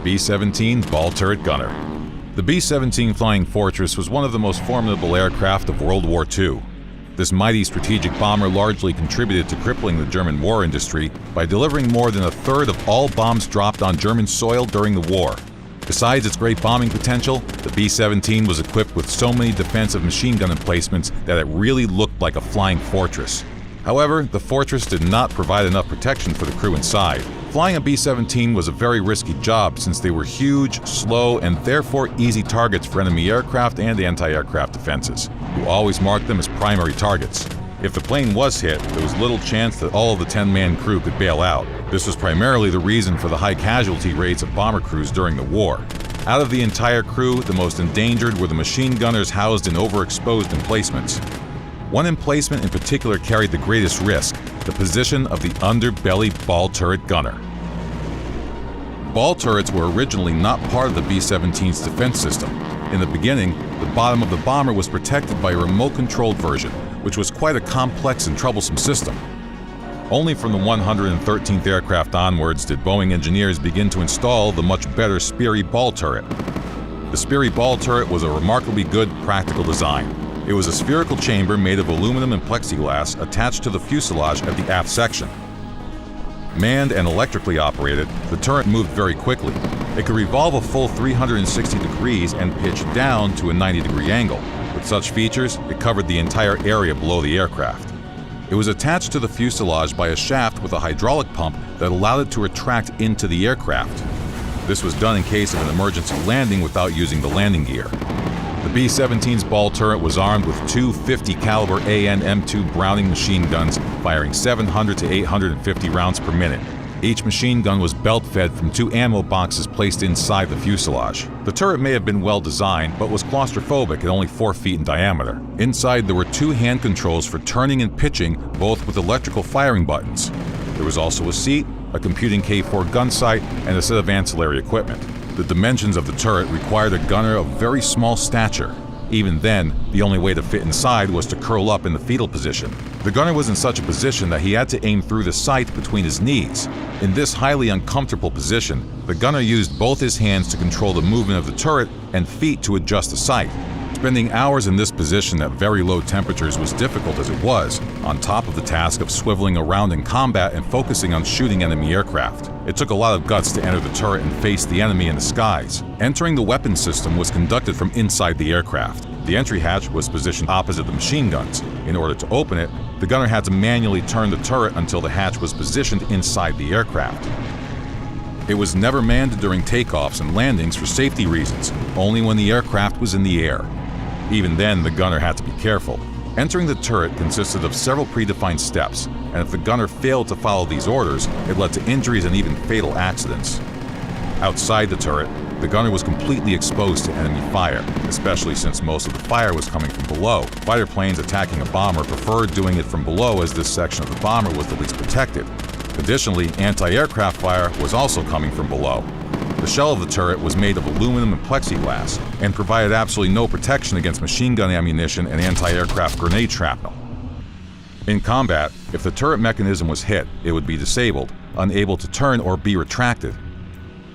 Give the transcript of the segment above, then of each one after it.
B-17 ball turret gunner. The B-17 Flying Fortress was one of the most formidable aircraft of World War II. This mighty strategic bomber largely contributed to crippling the German war industry by delivering more than a third of all bombs dropped on German soil during the war. Besides its great bombing potential, the B-17 was equipped with so many defensive machine gun emplacements that it really looked like a flying fortress. However, the fortress did not provide enough protection for the crew inside. Flying a B-17 was a very risky job since they were huge, slow, and therefore easy targets for enemy aircraft and anti-aircraft defenses, who always marked them as primary targets. If the plane was hit, there was little chance that all of the 10-man crew could bail out. This was primarily the reason for the high casualty rates of bomber crews during the war. Out of the entire crew, the most endangered were the machine gunners housed in overexposed emplacements. One emplacement in particular carried the greatest risk, the position of the underbelly ball turret gunner. Ball turrets were originally not part of the B-17's defense system. In the beginning, the bottom of the bomber was protected by a remote-controlled version, which was quite a complex and troublesome system. Only from the 113th aircraft onwards did Boeing engineers begin to install the much better Sperry ball turret. The Sperry ball turret was a remarkably good, practical design. It was a spherical chamber made of aluminum and plexiglass attached to the fuselage at the aft section. Manned and electrically operated, the turret moved very quickly. It could revolve a full 360 degrees and pitch down to a 90-degree angle. With such features, it covered the entire area below the aircraft. It was attached to the fuselage by a shaft with a hydraulic pump that allowed it to retract into the aircraft. This was done in case of an emergency landing without using the landing gear. The B-17's ball turret was armed with two 50 caliber AN M2 Browning machine guns firing 700 to 850 rounds per minute. Each machine gun was belt-fed from two ammo boxes placed inside the fuselage. The turret may have been well designed, but was claustrophobic at only 4 feet in diameter. Inside there were two hand controls for turning and pitching, both with electrical firing buttons. There was also a seat, a computing K4 gun sight, and a set of ancillary equipment. The dimensions of the turret required a gunner of very small stature. Even then, the only way to fit inside was to curl up in the fetal position. The gunner was in such a position that he had to aim through the sight between his knees. In this highly uncomfortable position, the gunner used both his hands to control the movement of the turret and feet to adjust the sight. Spending hours in this position at very low temperatures was difficult as it was, on top of the task of swiveling around in combat and focusing on shooting enemy aircraft. It took a lot of guts to enter the turret and face the enemy in the skies. Entering the weapons system was conducted from inside the aircraft. The entry hatch was positioned opposite the machine guns. In order to open it, the gunner had to manually turn the turret until the hatch was positioned inside the aircraft. It was never manned during takeoffs and landings for safety reasons, only when the aircraft was in the air. Even then, the gunner had to be careful. Entering the turret consisted of several predefined steps, and if the gunner failed to follow these orders, it led to injuries and even fatal accidents. Outside the turret, the gunner was completely exposed to enemy fire, especially since most of the fire was coming from below. Fighter planes attacking a bomber preferred doing it from below, as this section of the bomber was the least protected. Additionally, anti-aircraft fire was also coming from below. The shell of the turret was made of aluminum and plexiglass and provided absolutely no protection against machine gun ammunition and anti-aircraft grenade shrapnel. In combat, if the turret mechanism was hit, it would be disabled, unable to turn or be retracted.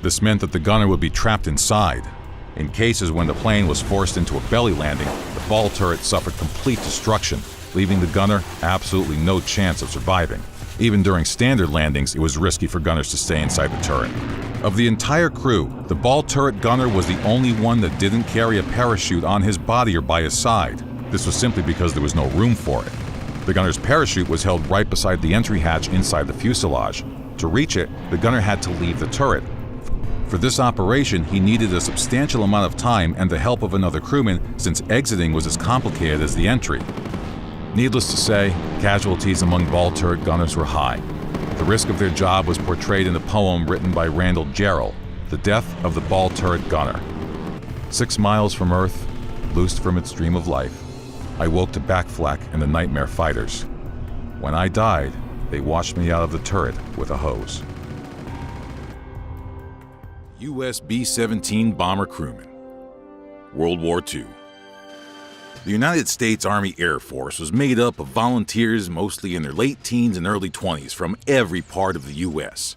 This meant that the gunner would be trapped inside. In cases when the plane was forced into a belly landing, the ball turret suffered complete destruction, leaving the gunner absolutely no chance of surviving. Even during standard landings, it was risky for gunners to stay inside the turret. Of the entire crew, the ball turret gunner was the only one that didn't carry a parachute on his body or by his side. This was simply because there was no room for it. The gunner's parachute was held right beside the entry hatch inside the fuselage. To reach it, the gunner had to leave the turret. For this operation, he needed a substantial amount of time and the help of another crewman, since exiting was as complicated as the entry. Needless to say, casualties among ball turret gunners were high. The risk of their job was portrayed in a poem written by Randall Jarrell, The Death of the Ball Turret Gunner. 6 miles from Earth, loosed from its dream of life, I woke to backflak and the nightmare fighters. When I died, they washed me out of the turret with a hose. U.S. B-17 Bomber Crewman. World War II. The United States Army Air Force was made up of volunteers mostly in their late teens and early 20s from every part of the U.S.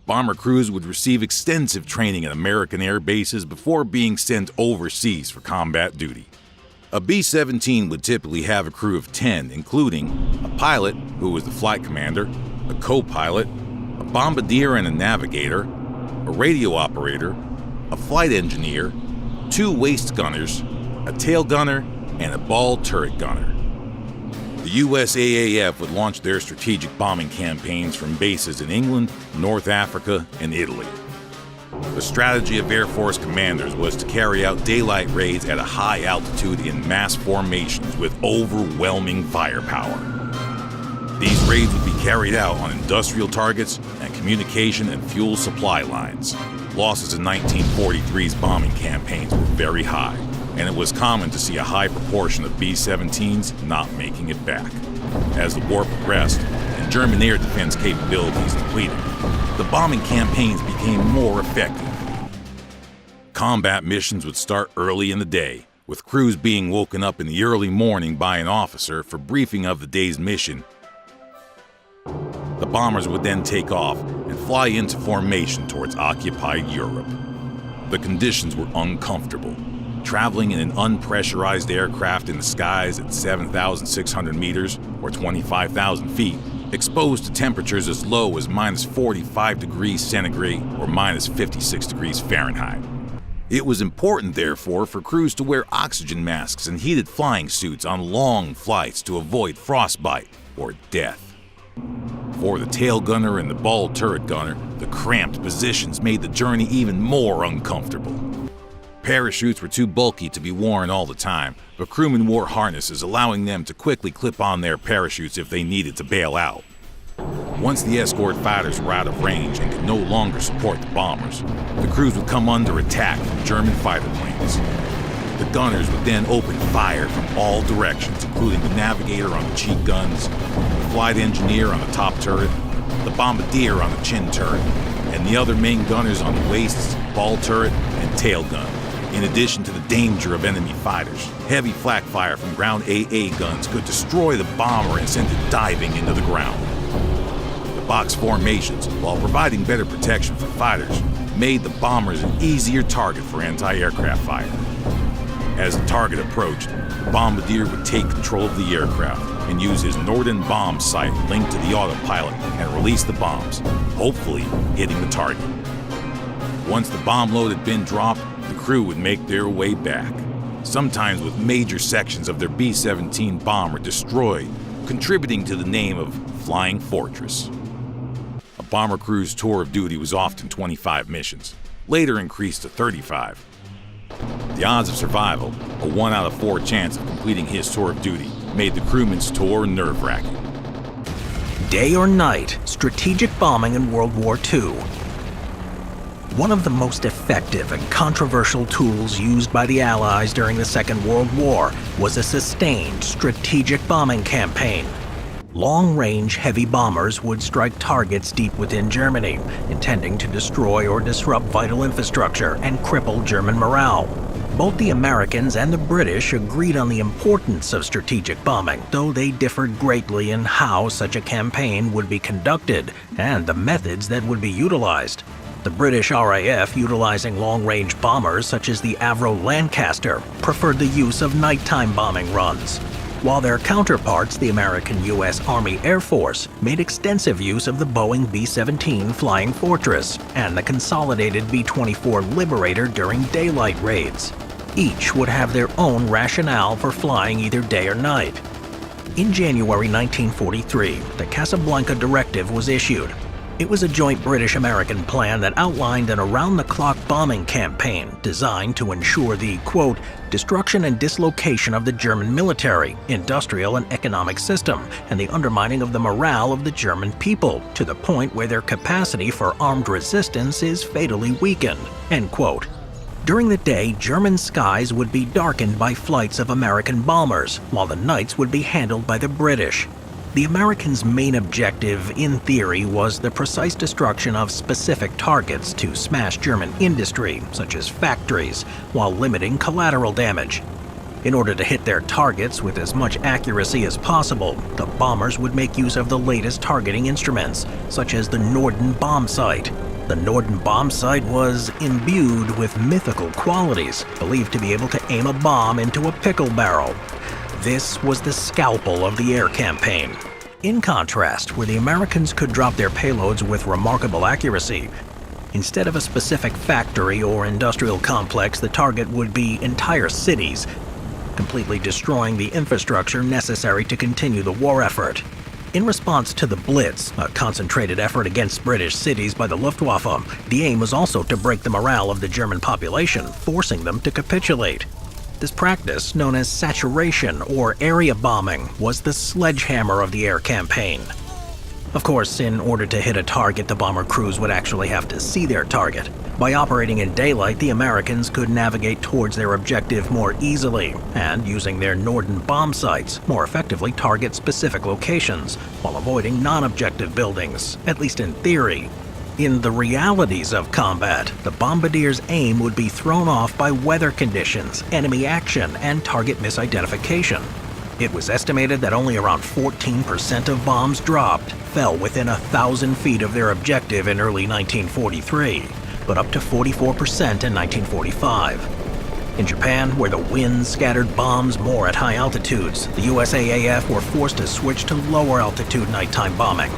Bomber crews would receive extensive training at American air bases before being sent overseas for combat duty. A B-17 would typically have a crew of 10, including a pilot, who was the flight commander, a co-pilot, a bombardier and a navigator, a radio operator, a flight engineer, 2 waist gunners, a tail gunner, and a ball turret gunner. The USAAF would launch their strategic bombing campaigns from bases in England, North Africa, and Italy. The strategy of Air Force commanders was to carry out daylight raids at a high altitude in mass formations with overwhelming firepower. These raids would be carried out on industrial targets and communication and fuel supply lines. Losses in 1943's bombing campaigns were very high, and it was common to see a high proportion of B-17s not making it back. As the war progressed and German air defense capabilities depleted, the bombing campaigns became more effective. Combat missions would start early in the day, with crews being woken up in the early morning by an officer for briefing of the day's mission. The bombers would then take off and fly into formation towards occupied Europe. The conditions were uncomfortable. Traveling in an unpressurized aircraft in the skies at 7,600 meters or 25,000 feet, exposed to temperatures as low as minus 45 degrees centigrade or minus 56 degrees Fahrenheit. It was important, therefore, for crews to wear oxygen masks and heated flying suits on long flights to avoid frostbite or death. For the tail gunner and the ball turret gunner, the cramped positions made the journey even more uncomfortable. Parachutes were too bulky to be worn all the time, but crewmen wore harnesses allowing them to quickly clip on their parachutes if they needed to bail out. Once the escort fighters were out of range and could no longer support the bombers, the crews would come under attack from German fighter planes. The gunners would then open fire from all directions, including the navigator on the cheek guns, the flight engineer on the top turret, the bombardier on the chin turret, and the other main gunners on the waists, ball turret, and tail gun. In addition to the danger of enemy fighters, heavy flak fire from ground AA guns could destroy the bomber and send it diving into the ground. The box formations, while providing better protection for fighters, made the bombers an easier target for anti-aircraft fire. As the target approached, the bombardier would take control of the aircraft and use his Norden bomb sight linked to the autopilot and release the bombs, hopefully hitting the target. Once the bomb load had been dropped, the crew would make their way back, sometimes with major sections of their B-17 bomber destroyed, contributing to the name of Flying Fortress. A bomber crew's tour of duty was often 25 missions, later increased to 35. The odds of survival, a 1 out of 4 chance of completing his tour of duty, made the crewman's tour nerve-wracking. Day or night, strategic bombing in World War II. One of the most effective and controversial tools used by the Allies during the Second World War was a sustained strategic bombing campaign. Long-range heavy bombers would strike targets deep within Germany, intending to destroy or disrupt vital infrastructure and cripple German morale. Both the Americans and the British agreed on the importance of strategic bombing, though they differed greatly in how such a campaign would be conducted and the methods that would be utilized. The British RAF, utilizing long-range bombers such as the Avro Lancaster, preferred the use of nighttime bombing runs, while their counterparts, the American U.S. Army Air Force, made extensive use of the Boeing B-17 Flying Fortress and the consolidated B-24 Liberator during daylight raids. Each would have their own rationale for flying either day or night. In January 1943, the Casablanca Directive was issued. It was a joint British-American plan that outlined an around-the-clock bombing campaign designed to ensure the, quote, destruction and dislocation of the German military, industrial, and economic system, and the undermining of the morale of the German people to the point where their capacity for armed resistance is fatally weakened, end quote. During the day, German skies would be darkened by flights of American bombers, while the nights would be handled by the British. The Americans' main objective, in theory, was the precise destruction of specific targets to smash German industry, such as factories, while limiting collateral damage. In order to hit their targets with as much accuracy as possible, the bombers would make use of the latest targeting instruments, such as the Norden bomb sight. The Norden bomb sight was imbued with mythical qualities, believed to be able to aim a bomb into a pickle barrel. This was the scalpel of the air campaign. In contrast, where the Americans could drop their payloads with remarkable accuracy, instead of a specific factory or industrial complex, the target would be entire cities, completely destroying the infrastructure necessary to continue the war effort. In response to the Blitz, a concentrated effort against British cities by the Luftwaffe, the aim was also to break the morale of the German population, forcing them to capitulate. This practice, known as saturation or area bombing, was the sledgehammer of the air campaign. Of course, in order to hit a target, the bomber crews would actually have to see their target. By operating in daylight, the Americans could navigate towards their objective more easily, and using their Norden bomb sights, more effectively target specific locations, while avoiding non-objective buildings, at least in theory. In the realities of combat, the bombardier's aim would be thrown off by weather conditions, enemy action, and target misidentification. It was estimated that only around 14% of bombs dropped fell within 1,000 feet of their objective in early 1943, but up to 44% in 1945. In Japan, where the wind scattered bombs more at high altitudes, the USAAF were forced to switch to lower altitude nighttime bombing.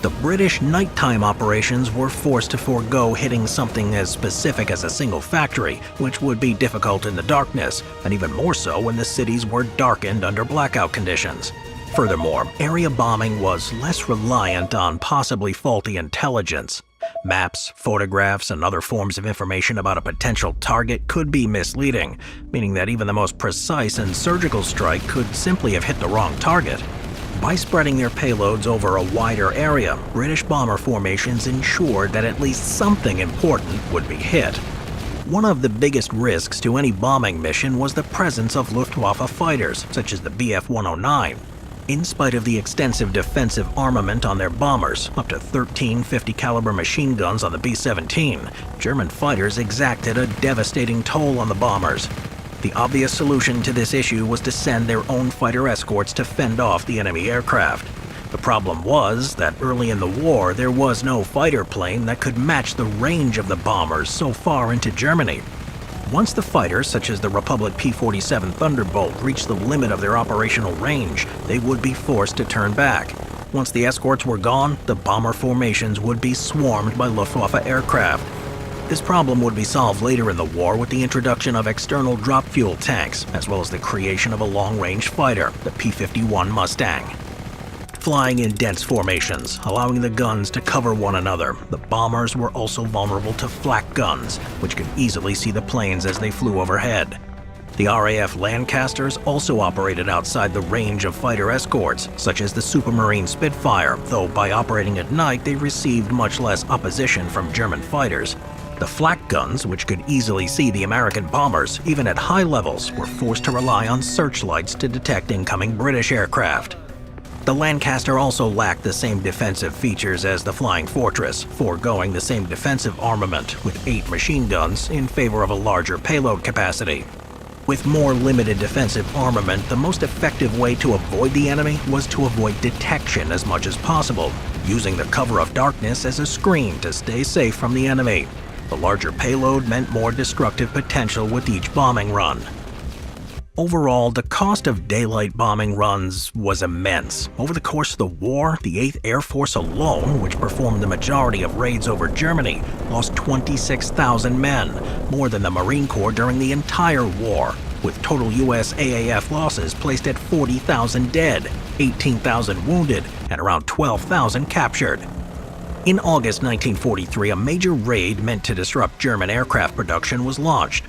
The British nighttime operations were forced to forego hitting something as specific as a single factory, which would be difficult in the darkness, and even more so when the cities were darkened under blackout conditions. Furthermore, area bombing was less reliant on possibly faulty intelligence. Maps, photographs, and other forms of information about a potential target could be misleading, meaning that even the most precise and surgical strike could simply have hit the wrong target. By spreading their payloads over a wider area, British bomber formations ensured that at least something important would be hit. One of the biggest risks to any bombing mission was the presence of Luftwaffe fighters, such as the Bf-109. In spite of the extensive defensive armament on their bombers, up to 13 50-caliber machine guns on the B-17, German fighters exacted a devastating toll on the bombers. The obvious solution to this issue was to send their own fighter escorts to fend off the enemy aircraft. The problem was that early in the war, there was no fighter plane that could match the range of the bombers so far into Germany. Once the fighters, such as the Republic P-47 Thunderbolt, reached the limit of their operational range, they would be forced to turn back. Once the escorts were gone, the bomber formations would be swarmed by Luftwaffe aircraft. This problem would be solved later in the war with the introduction of external drop fuel tanks, as well as the creation of a long-range fighter, the P-51 Mustang. Flying in dense formations, allowing the guns to cover one another, the bombers were also vulnerable to flak guns, which could easily see the planes as they flew overhead. The RAF Lancasters also operated outside the range of fighter escorts, such as the Supermarine Spitfire, though by operating at night they received much less opposition from German fighters. The flak guns, which could easily see the American bombers, even at high levels, were forced to rely on searchlights to detect incoming British aircraft. The Lancaster also lacked the same defensive features as the Flying Fortress, foregoing the same defensive armament with 8 machine guns in favor of a larger payload capacity. With more limited defensive armament, the most effective way to avoid the enemy was to avoid detection as much as possible, using the cover of darkness as a screen to stay safe from the enemy. The larger payload meant more destructive potential with each bombing run. Overall, the cost of daylight bombing runs was immense. Over the course of the war, the 8th Air Force alone, which performed the majority of raids over Germany, lost 26,000 men, more than the Marine Corps during the entire war, with total US AAF losses placed at 40,000 dead, 18,000 wounded, and around 12,000 captured. In August 1943, a major raid meant to disrupt German aircraft production was launched.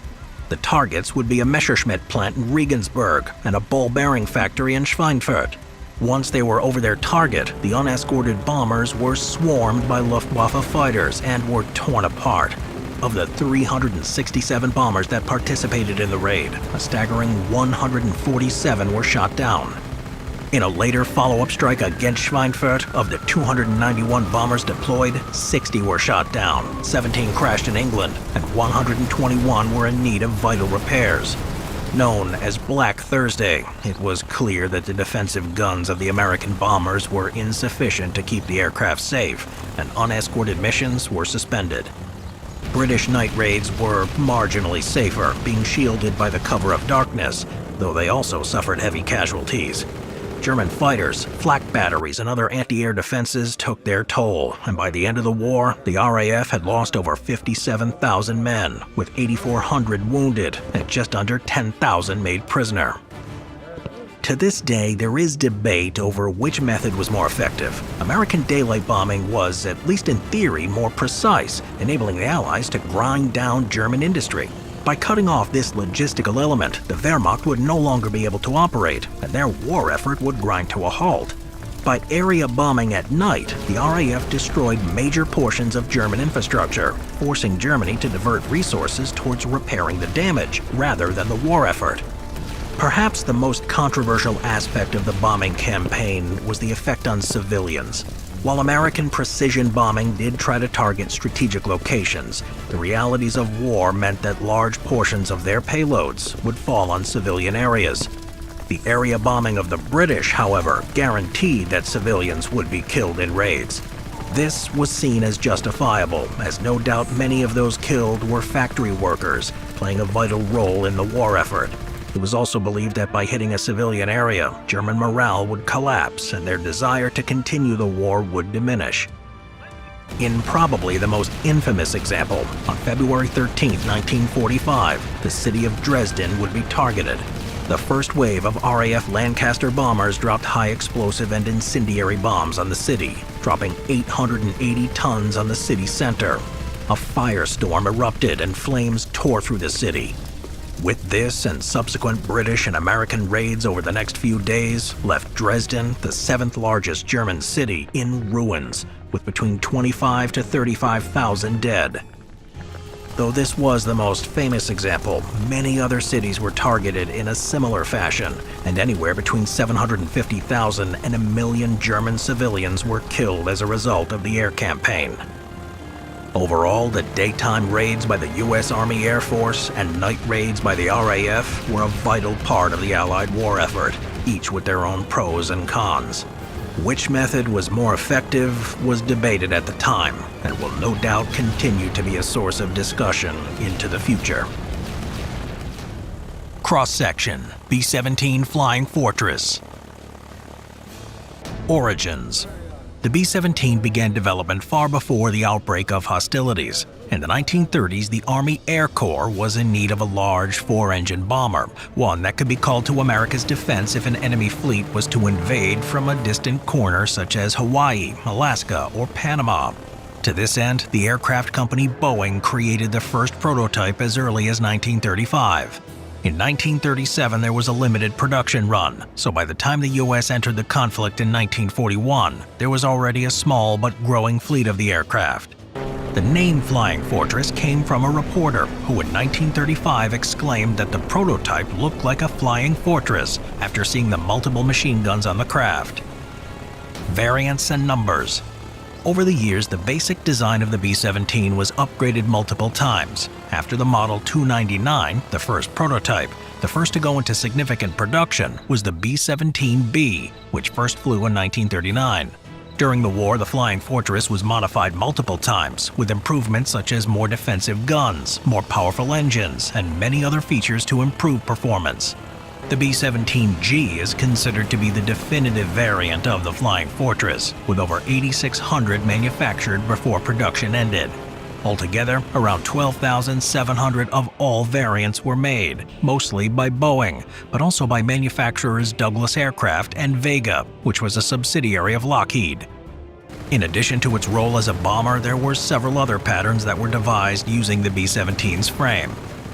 The targets would be a Messerschmitt plant in Regensburg and a ball bearing factory in Schweinfurt. Once they were over their target, the unescorted bombers were swarmed by Luftwaffe fighters and were torn apart. Of the 367 bombers that participated in the raid, a staggering 147 were shot down. In a later follow-up strike against Schweinfurt, of the 291 bombers deployed, 60 were shot down, 17 crashed in England, and 121 were in need of vital repairs. Known as Black Thursday, it was clear that the defensive guns of the American bombers were insufficient to keep the aircraft safe, and unescorted missions were suspended. British night raids were marginally safer, being shielded by the cover of darkness, though they also suffered heavy casualties. German fighters, flak batteries, and other anti-air defenses took their toll, and by the end of the war, the RAF had lost over 57,000 men, with 8,400 wounded and just under 10,000 made prisoner. To this day, there is debate over which method was more effective. American daylight bombing was, at least in theory, more precise, enabling the Allies to grind down German industry. By cutting off this logistical element, the Wehrmacht would no longer be able to operate, and their war effort would grind to a halt. By area bombing at night, the RAF destroyed major portions of German infrastructure, forcing Germany to divert resources towards repairing the damage rather than the war effort. Perhaps the most controversial aspect of the bombing campaign was the effect on civilians. While American precision bombing did try to target strategic locations, the realities of war meant that large portions of their payloads would fall on civilian areas. The area bombing of the British, however, guaranteed that civilians would be killed in raids. This was seen as justifiable, as no doubt many of those killed were factory workers, playing a vital role in the war effort. It was also believed that by hitting a civilian area, German morale would collapse and their desire to continue the war would diminish. In probably the most infamous example, on February 13, 1945, the city of Dresden would be targeted. The first wave of RAF Lancaster bombers dropped high-explosive and incendiary bombs on the city, dropping 880 tons on the city center. A firestorm erupted and flames tore through the city. With this and subsequent British and American raids over the next few days, left Dresden, the seventh largest German city, in ruins, with between 25 to 35,000 dead. Though this was the most famous example, many other cities were targeted in a similar fashion, and anywhere between 750,000 and 1 million German civilians were killed as a result of the air campaign. Overall, the daytime raids by the U.S. Army Air Force and night raids by the RAF were a vital part of the Allied war effort, each with their own pros and cons. Which method was more effective was debated at the time, and will no doubt continue to be a source of discussion into the future. Cross-section: B-17 Flying Fortress. Origins: the B-17 began development far before the outbreak of hostilities. In the 1930s, the Army Air Corps was in need of a large four-engine bomber, one that could be called to America's defense if an enemy fleet was to invade from a distant corner such as Hawaii, Alaska, or Panama. To this end, the aircraft company Boeing created the first prototype as early as 1935. In 1937, there was a limited production run, so by the time the U.S. entered the conflict in 1941, there was already a small but growing fleet of the aircraft. The name Flying Fortress came from a reporter who in 1935 exclaimed that the prototype looked like a flying fortress after seeing the multiple machine guns on the craft. Variants and numbers. Over the years, the basic design of the B-17 was upgraded multiple times. After the Model 299, the first prototype, the first to go into significant production was the B-17B, which first flew in 1939. During the war, the Flying Fortress was modified multiple times, with improvements such as more defensive guns, more powerful engines, and many other features to improve performance. The B-17G is considered to be the definitive variant of the Flying Fortress, with over 8,600 manufactured before production ended. Altogether, around 12,700 of all variants were made, mostly by Boeing, but also by manufacturers Douglas Aircraft and Vega, which was a subsidiary of Lockheed. In addition to its role as a bomber, there were several other patterns that were devised using the B-17's frame.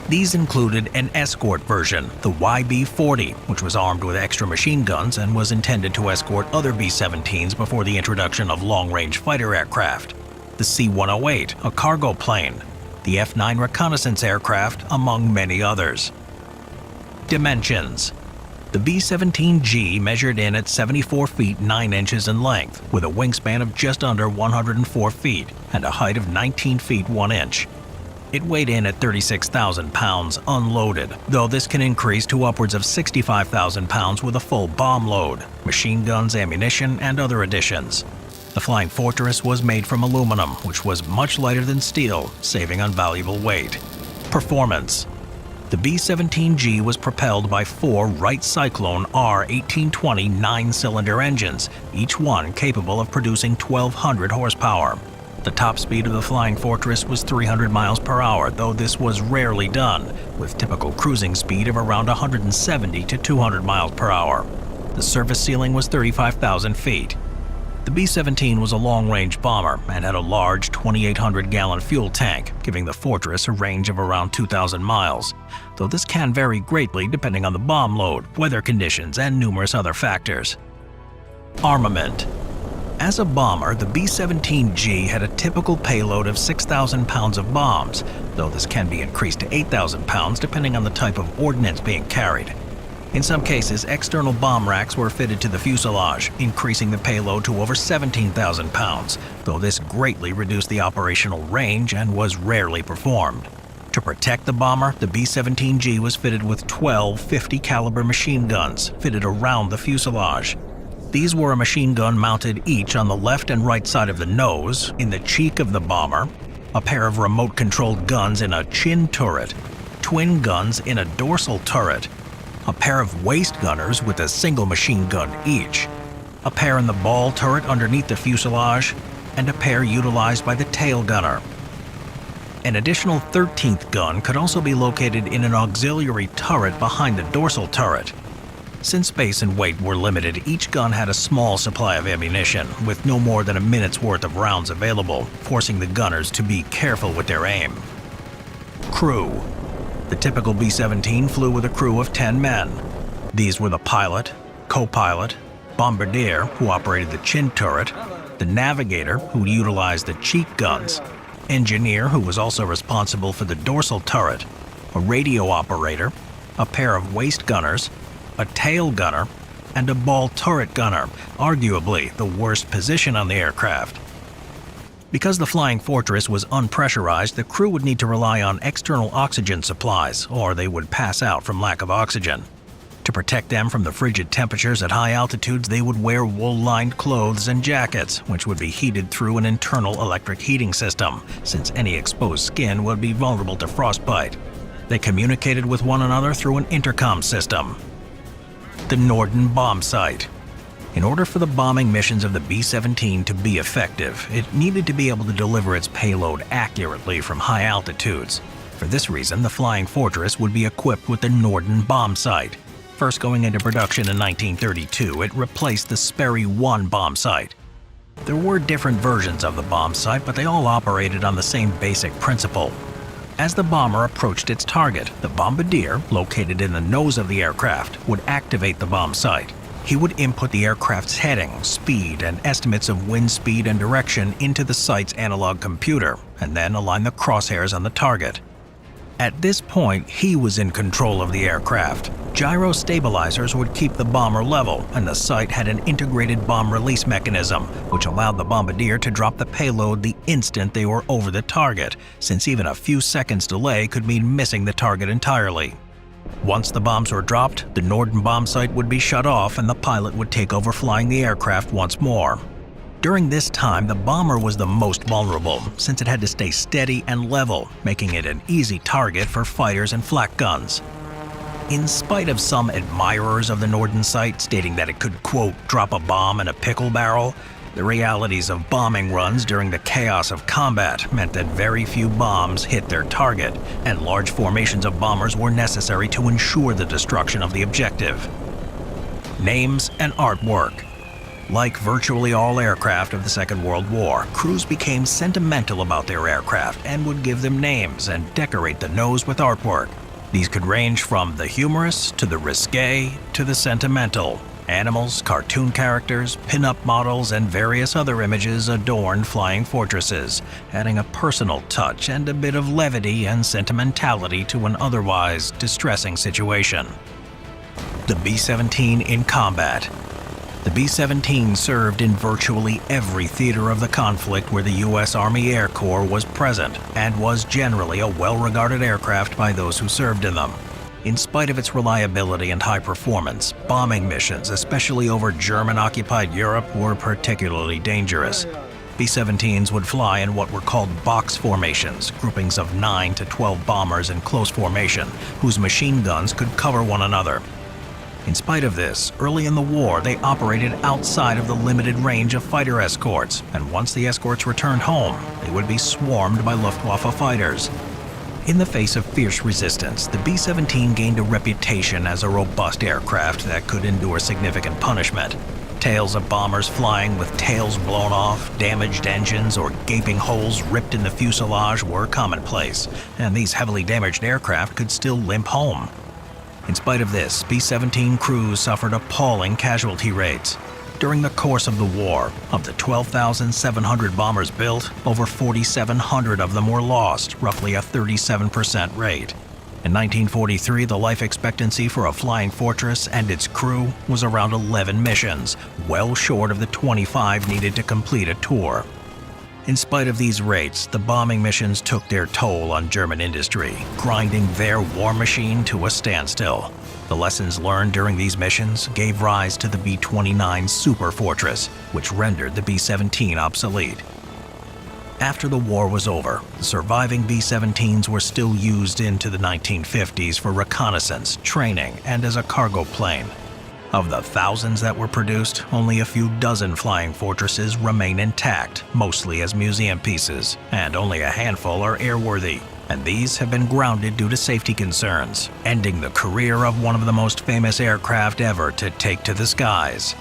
These included an escort version, the YB-40, which was armed with extra machine guns and was intended to escort other B-17s before the introduction of long-range fighter aircraft, the C-108, a cargo plane, the F-9 reconnaissance aircraft, among many others. Dimensions: the B-17G measured in at 74 feet 9 inches in length, with a wingspan of just under 104 feet and a height of 19 feet 1 inch. It weighed in at 36,000 pounds unloaded, though this can increase to upwards of 65,000 pounds with a full bomb load, machine guns, ammunition, and other additions. The Flying Fortress was made from aluminum, which was much lighter than steel, saving on valuable weight. Performance. The B-17G was propelled by 4 Wright Cyclone R1820 9-cylinder engines, each one capable of producing 1,200 horsepower. The top speed of the Flying Fortress was 300 miles per hour, though this was rarely done, with typical cruising speed of around 170 to 200 miles per hour. The surface ceiling was 35,000 feet. The B-17 was a long-range bomber and had a large 2,800-gallon fuel tank, giving the Fortress a range of around 2,000 miles, though this can vary greatly depending on the bomb load, weather conditions, and numerous other factors. Armament. As a bomber, the B-17G had a typical payload of 6,000 pounds of bombs, though this can be increased to 8,000 pounds depending on the type of ordnance being carried. In some cases, external bomb racks were fitted to the fuselage, increasing the payload to over 17,000 pounds, though this greatly reduced the operational range and was rarely performed. To protect the bomber, the B-17G was fitted with 12 50-caliber machine guns fitted around the fuselage. These were a machine gun mounted each on the left and right side of the nose, in the cheek of the bomber, a pair of remote-controlled guns in a chin turret, twin guns in a dorsal turret, a pair of waist gunners with a single machine gun each, a pair in the ball turret underneath the fuselage, and a pair utilized by the tail gunner. An additional 13th gun could also be located in an auxiliary turret behind the dorsal turret. Since space and weight were limited, each gun had a small supply of ammunition, with no more than a minute's worth of rounds available, forcing the gunners to be careful with their aim. Crew. The typical B-17 flew with a crew of 10 men. These were the pilot, co-pilot, bombardier, who operated the chin turret, the navigator, who utilized the cheek guns, engineer, who was also responsible for the dorsal turret, a radio operator, a pair of waist gunners, a tail gunner, and a ball turret gunner, arguably the worst position on the aircraft. Because the Flying Fortress was unpressurized, the crew would need to rely on external oxygen supplies, or they would pass out from lack of oxygen. To protect them from the frigid temperatures at high altitudes, they would wear wool-lined clothes and jackets, which would be heated through an internal electric heating system, since any exposed skin would be vulnerable to frostbite. They communicated with one another through an intercom system. The Norden bomb site. In order for the bombing missions of the B-17 to be effective, it needed to be able to deliver its payload accurately from high altitudes. For this reason, the Flying Fortress would be equipped with the Norden bomb site. First going into production in 1932, it replaced the Sperry 1 bomb site. There were different versions of the bomb site, but they all operated on the same basic principle. As the bomber approached its target, the bombardier, located in the nose of the aircraft, would activate the bomb site. He would input the aircraft's heading, speed, and estimates of wind speed and direction into the site's analog computer, and then align the crosshairs on the target. At this point, he was in control of the aircraft. Gyro stabilizers would keep the bomber level, and the site had an integrated bomb release mechanism, which allowed the bombardier to drop the payload the instant they were over the target, since even a few seconds delay could mean missing the target entirely. Once the bombs were dropped, the Norden bomb site would be shut off and the pilot would take over flying the aircraft once more. During this time, the bomber was the most vulnerable, since it had to stay steady and level, making it an easy target for fighters and flak guns. In spite of some admirers of the Norden site stating that it could, quote, drop a bomb in a pickle barrel, the realities of bombing runs during the chaos of combat meant that very few bombs hit their target, and large formations of bombers were necessary to ensure the destruction of the objective. Names and artwork. Like virtually all aircraft of the Second World War, crews became sentimental about their aircraft and would give them names and decorate the nose with artwork. These could range from the humorous to the risque to the sentimental. Animals, cartoon characters, pin-up models, and various other images adorned Flying Fortresses, adding a personal touch and a bit of levity and sentimentality to an otherwise distressing situation. The B-17 in combat. The B-17 served in virtually every theater of the conflict where the U.S. Army Air Corps was present and was generally a well-regarded aircraft by those who served in them. In spite of its reliability and high performance, bombing missions, especially over German-occupied Europe, were particularly dangerous. B-17s would fly in what were called box formations, groupings of 9 to 12 bombers in close formation, whose machine guns could cover one another. In spite of this, early in the war, they operated outside of the limited range of fighter escorts, and once the escorts returned home, they would be swarmed by Luftwaffe fighters. In the face of fierce resistance, the B-17 gained a reputation as a robust aircraft that could endure significant punishment. Tales of bombers flying with tails blown off, damaged engines, or gaping holes ripped in the fuselage were commonplace, and these heavily damaged aircraft could still limp home. In spite of this, B-17 crews suffered appalling casualty rates. During the course of the war, of the 12,700 bombers built, over 4,700 of them were lost, roughly a 37% rate. In 1943, the life expectancy for a flying fortress and its crew was around 11 missions, well short of the 25 needed to complete a tour. In spite of these rates, the bombing missions took their toll on German industry, grinding their war machine to a standstill. The lessons learned during these missions gave rise to the B-29 Super Fortress, which rendered the B-17 obsolete. After the war was over, the surviving B-17s were still used into the 1950s for reconnaissance, training, and as a cargo plane. Of the thousands that were produced, only a few dozen flying fortresses remain intact, mostly as museum pieces, and only a handful are airworthy. And these have been grounded due to safety concerns, ending the career of one of the most famous aircraft ever to take to the skies.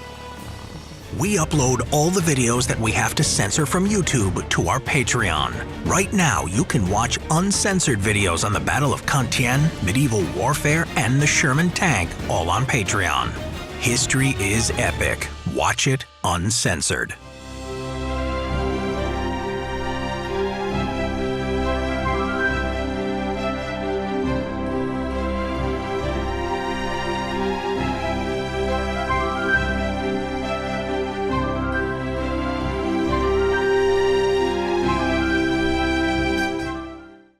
We upload all the videos that we have to censor from YouTube to our Patreon. Right now, you can watch uncensored videos on the Battle of Compiègne, medieval warfare, and the Sherman tank, all on Patreon. History is epic. Watch it uncensored.